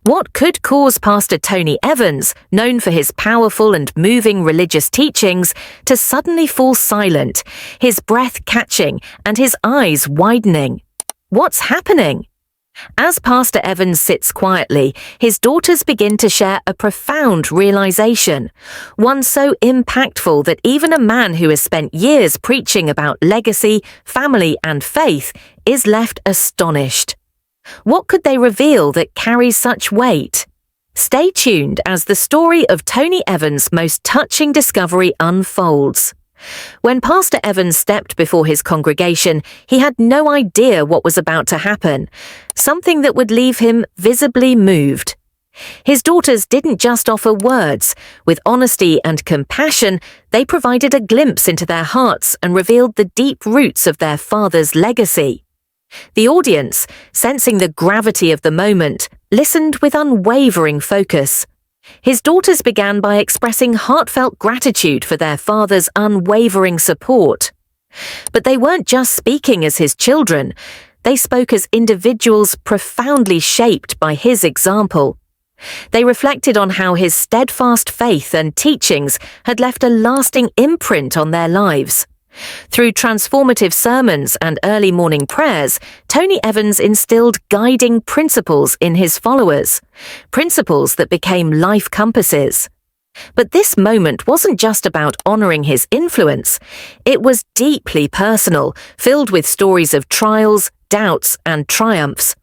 What could cause Pastor Tony Evans, known for his powerful and moving religious teachings, to suddenly fall silent, his breath catching and his eyes widening? What's happening? As Pastor Evans sits quietly, his daughters begin to share a profound realization, one so impactful that even a man who has spent years preaching about legacy, family, and faith is left astonished. What could they reveal that carries such weight? Stay tuned as the story of Tony Evans' most touching discovery unfolds. When Pastor Evans stepped before his congregation, he had no idea what was about to happen, something that would leave him visibly moved. His daughters didn't just offer words. With honesty and compassion, they provided a glimpse into their hearts and revealed the deep roots of their father's legacy. The audience, sensing the gravity of the moment, listened with unwavering focus. His daughters began by expressing heartfelt gratitude for their father's unwavering support. But they weren't just speaking as his children, they spoke as individuals profoundly shaped by his example. They reflected on how his steadfast faith and teachings had left a lasting imprint on their lives. Through transformative sermons and early morning prayers, Tony Evans instilled guiding principles in his followers, principles that became life compasses. But this moment wasn't just about honoring his influence. It was deeply personal, filled with stories of trials, doubts, and triumphs.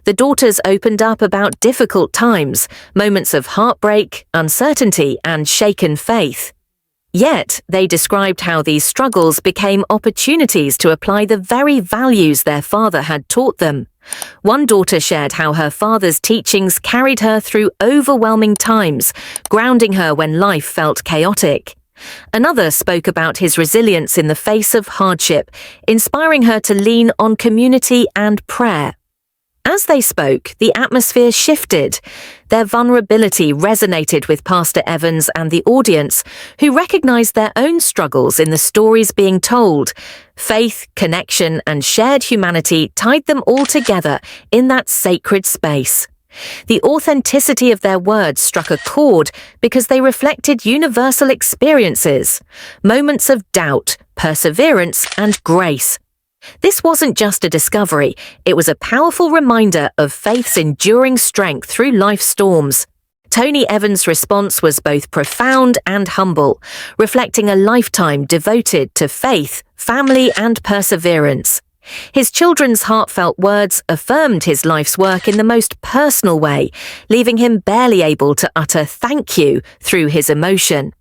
The daughters opened up about difficult times, moments of heartbreak, uncertainty, and shaken faith. Yet, they described how these struggles became opportunities to apply the very values their father had taught them. One daughter shared how her father's teachings carried her through overwhelming times, grounding her when life felt chaotic. Another spoke about his resilience in the face of hardship, inspiring her to lean on community and prayer. As they spoke, the atmosphere shifted. Their vulnerability resonated with Pastor Evans and the audience, who recognized their own struggles in the stories being told. Faith, connection, and shared humanity tied them all together in that sacred space. The authenticity of their words struck a chord because they reflected universal experiences, moments of doubt, perseverance, and grace. This wasn't just a discovery, it was a powerful reminder of faith's enduring strength through life's storms. Tony Evans' response was both profound and humble, reflecting a lifetime devoted to faith, family, and perseverance. His children's heartfelt words affirmed his life's work in the most personal way, leaving him barely able to utter thank you through his emotion.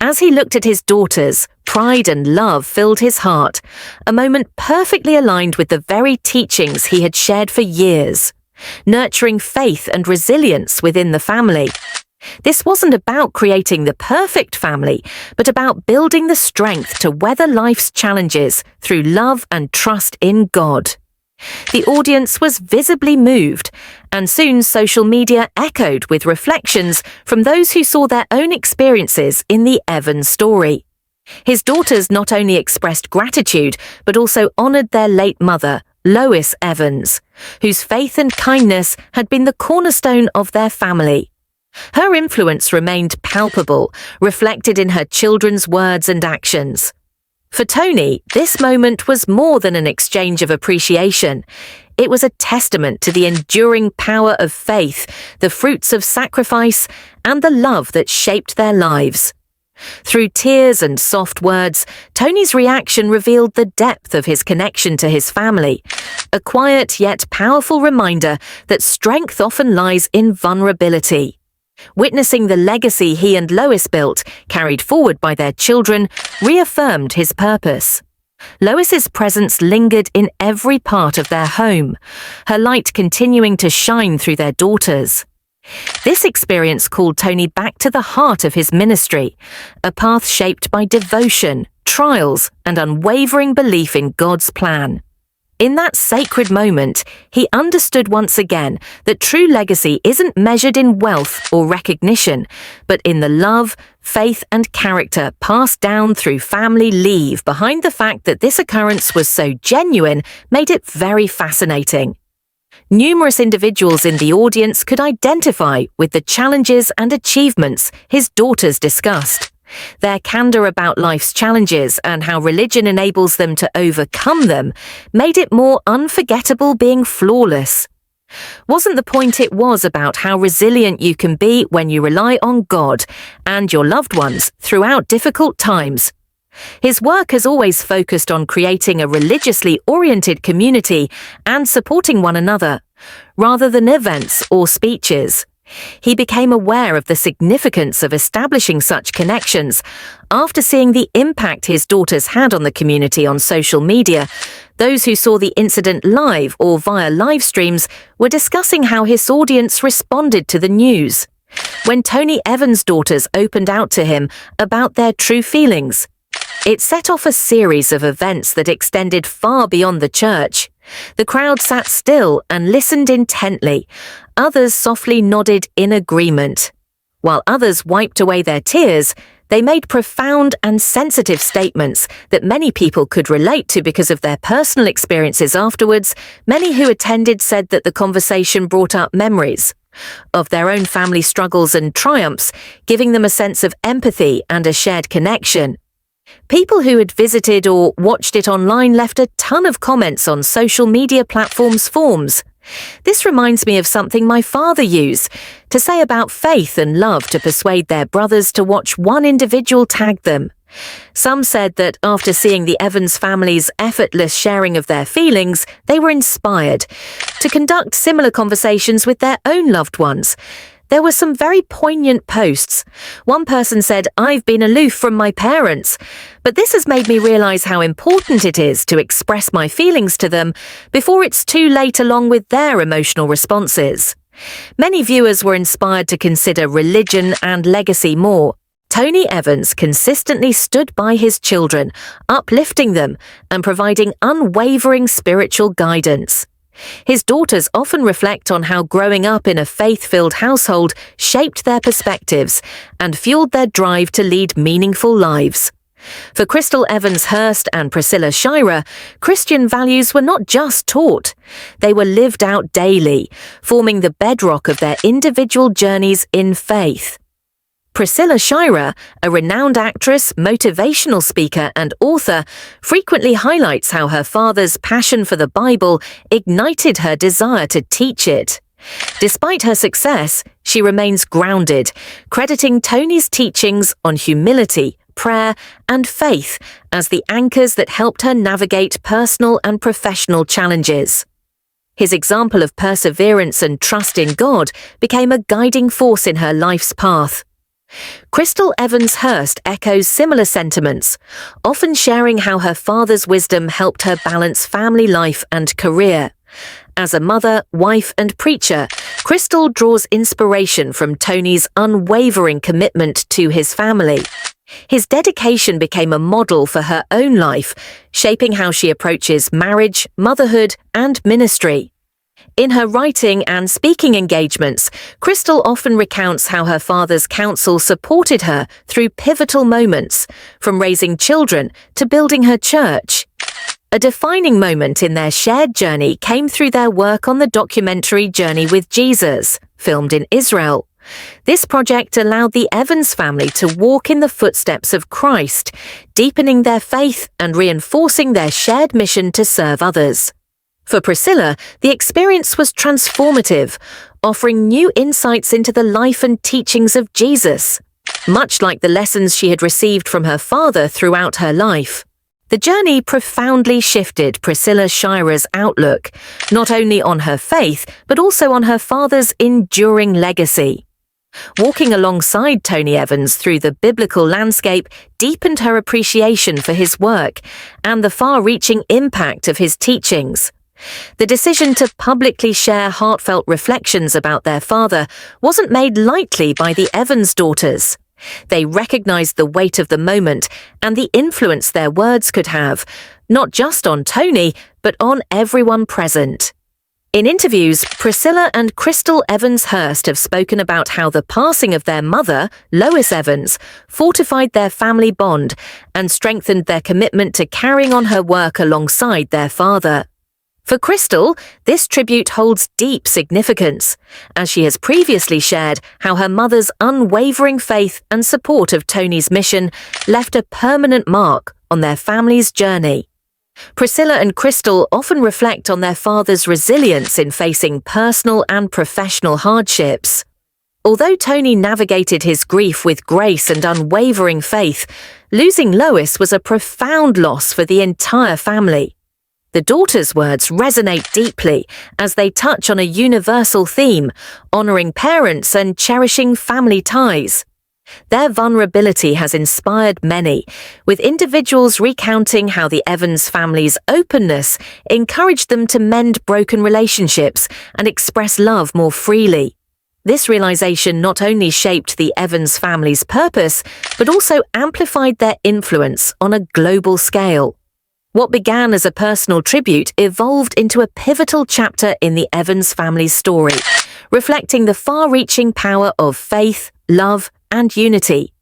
As he looked at his daughters, pride and love filled his heart, a moment perfectly aligned with the very teachings he had shared for years, nurturing faith and resilience within the family. This wasn't about creating the perfect family, but about building the strength to weather life's challenges through love and trust in God. The audience was visibly moved, and soon social media echoed with reflections from those who saw their own experiences in the Evans story. His daughters not only expressed gratitude, but also honored their late mother, Lois Evans, whose faith and kindness had been the cornerstone of their family. Her influence remained palpable, reflected in her children's words and actions. For Tony, this moment was more than an exchange of appreciation. It was a testament to the enduring power of faith, the fruits of sacrifice, and the love that shaped their lives. Through tears and soft words, Tony's reaction revealed the depth of his connection to his family, a quiet yet powerful reminder that strength often lies in vulnerability. Witnessing the legacy he and Lois built, carried forward by their children, reaffirmed his purpose. Lois's presence lingered in every part of their home, her light continuing to shine through their daughters. This experience called Tony back to the heart of his ministry, a path shaped by devotion, trials, and unwavering belief in God's plan. In that sacred moment, he understood once again that true legacy isn't measured in wealth or recognition, but in the love, faith, and character passed down through family. Leave behind the fact that this occurrence was so genuine made it very fascinating. Numerous individuals in the audience could identify with the challenges and achievements his daughters discussed. Their candor about life's challenges and how religion enables them to overcome them made it more unforgettable being flawless. Wasn't the point it was about how resilient you can be when you rely on God and your loved ones throughout difficult times? His work has always focused on creating a religiously oriented community and supporting one another, rather than events or speeches. He became aware of the significance of establishing such connections after seeing the impact his daughters had on the community on social media. Those who saw the incident live or via live streams were discussing how his audience responded to the news. When Tony Evans' daughters opened out to him about their true feelings, it set off a series of events that extended far beyond the church. The crowd sat still and listened intently. Others softly nodded in agreement. While others wiped away their tears, they made profound and sensitive statements that many people could relate to because of their personal experiences afterwards. Many who attended said that the conversation brought up memories of their own family struggles and triumphs, giving them a sense of empathy and a shared connection. People who had visited or watched it online left a ton of comments on social media platforms' forums. This reminds me of something my father used to say about faith and love to persuade their brothers to watch one individual tag them. Some said that after seeing the Evans family's effortless sharing of their feelings, they were inspired to conduct similar conversations with their own loved ones. There were some very poignant posts. One person said, "I've been aloof from my parents, but this has made me realize how important it is to express my feelings to them before it's too late along with their emotional responses." Many viewers were inspired to consider religion and legacy more. Tony Evans consistently stood by his children, uplifting them and providing unwavering spiritual guidance. His daughters often reflect on how growing up in a faith-filled household shaped their perspectives and fueled their drive to lead meaningful lives. For Crystal Evans Hurst and Priscilla Shirer, Christian values were not just taught, they were lived out daily, forming the bedrock of their individual journeys in faith. Priscilla Shirer, a renowned actress, motivational speaker, and author, frequently highlights how her father's passion for the Bible ignited her desire to teach it. Despite her success, she remains grounded, crediting Tony's teachings on humility, prayer, and faith as the anchors that helped her navigate personal and professional challenges. His example of perseverance and trust in God became a guiding force in her life's path. Crystal Evans Hurst echoes similar sentiments, often sharing how her father's wisdom helped her balance family life and career. As a mother, wife, and preacher, Crystal draws inspiration from Tony's unwavering commitment to his family. His dedication became a model for her own life, shaping how she approaches marriage, motherhood, and ministry. In her writing and speaking engagements, Crystal often recounts how her father's counsel supported her through pivotal moments, from raising children to building her church. A defining moment in their shared journey came through their work on the documentary Journey with Jesus, filmed in Israel. This project allowed the Evans family to walk in the footsteps of Christ, deepening their faith and reinforcing their shared mission to serve others. For Priscilla, the experience was transformative, offering new insights into the life and teachings of Jesus, much like the lessons she had received from her father throughout her life. The journey profoundly shifted Priscilla Shirer's outlook, not only on her faith, but also on her father's enduring legacy. Walking alongside Tony Evans through the biblical landscape deepened her appreciation for his work and the far-reaching impact of his teachings. The decision to publicly share heartfelt reflections about their father wasn't made lightly by the Evans daughters. They recognized the weight of the moment and the influence their words could have, not just on Tony, but on everyone present. In interviews, Priscilla and Crystal Evans Hurst have spoken about how the passing of their mother, Lois Evans, fortified their family bond and strengthened their commitment to carrying on her work alongside their father. For Crystal, this tribute holds deep significance, as she has previously shared how her mother's unwavering faith and support of Tony's mission left a permanent mark on their family's journey. Priscilla and Crystal often reflect on their father's resilience in facing personal and professional hardships. Although Tony navigated his grief with grace and unwavering faith, losing Lois was a profound loss for the entire family. The daughter's words resonate deeply as they touch on a universal theme, honoring parents and cherishing family ties. Their vulnerability has inspired many, with individuals recounting how the Evans family's openness encouraged them to mend broken relationships and express love more freely. This realization not only shaped the Evans family's purpose, but also amplified their influence on a global scale. What began as a personal tribute evolved into a pivotal chapter in the Evans family's story, reflecting the far-reaching power of faith, love, and unity.